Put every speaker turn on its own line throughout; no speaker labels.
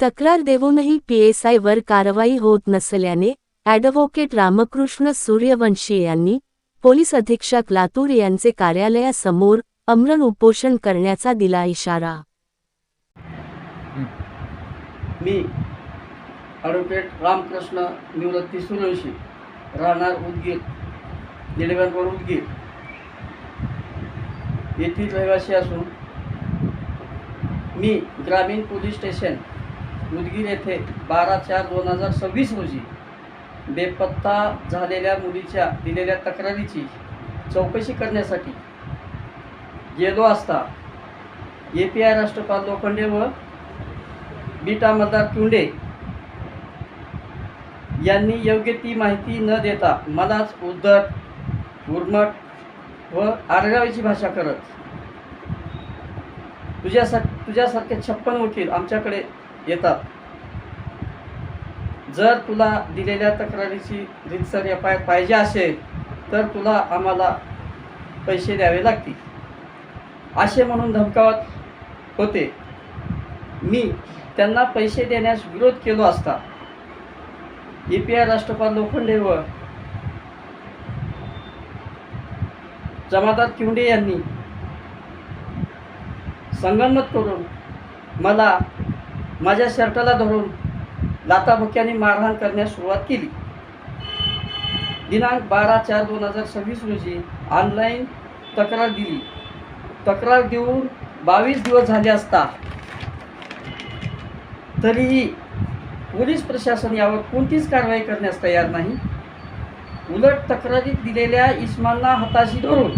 तक्रार देऊनही पीएसआयवर कारवाई होत नसल्याने ॲडव्होकेट रामकृष्ण सूर्यवंशी यांनी पोलीस अधीक्षक लातूर यांचे कार्यालयासमोर आमरण उपोषण करण्याचा दिला इशारा।
मी ॲडव्होकेट रामकृष्ण निवृत्ती सूर्यवंशी, राहणार उदगीर, निलंगण रोड उदगीर येथील रहिवासी असून मी ग्रामीण पोलीस स्टेशन उदगीर येथे 12/4/2026 रोजी बेपत्ता झालेल्या मुलीच्या दिलेल्या तक्रारीची चौकशी करण्यासाठी गेलो असता API राष्ट्रपाल लोखंडे व बीट अंमलदार किवडे यांनी योग्य ती माहिती न देता मलाच उद्धट, उर्मट व आडरावाची भाषा करत तुझ्यासारखे 56 वकील आमच्याकडे येतात, जर तुला दिलेल्या तक्रारीची रीतसर FIR पाहिजे असेल तर तुला आम्हाला पैसे द्यावे लागतील असे म्हणून धमकावत होते। मी त्यांना पैसे देण्यास विरोध केलो असता API राष्ट्रपाल लोखंडे व जमादार किवडे यांनी संगनमत करून मला माझ्या शर्टाला धरून लाथाबुक्क्याने मारहाण करण्यास सुरुवात केली। दिनांक 12/4/2026 रोजी ऑनलाईन तक्रार दिली। तक्रार देऊन 22 दिवस झाले असता तरीही पोलीस प्रशासन यावर कोणतीच कारवाई करण्यास तयार नाही। उलट तक्रारीत दिलेल्या इसमांना हाताशी धरून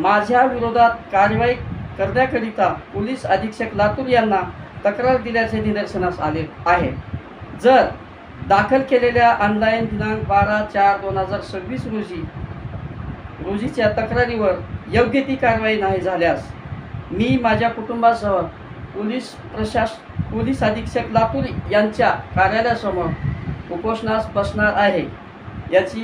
माझ्या विरोधात कारवाई करण्याकरिता पोलीस अधीक्षक लातूर यांना तक्रार दिल्याचे निदर्शनास आले आहे। जर दाखल केलेल्या ऑनलाईन दिनांक 12/4/2026 रोजीच्या तक्रारीवर योग्य ती कारवाई नाही झाल्यास मी माझ्या कुटुंबासह पोलीस अधीक्षक लातूर यांच्या कार्यालयासमोर उपोषणास बसणार आहे। याची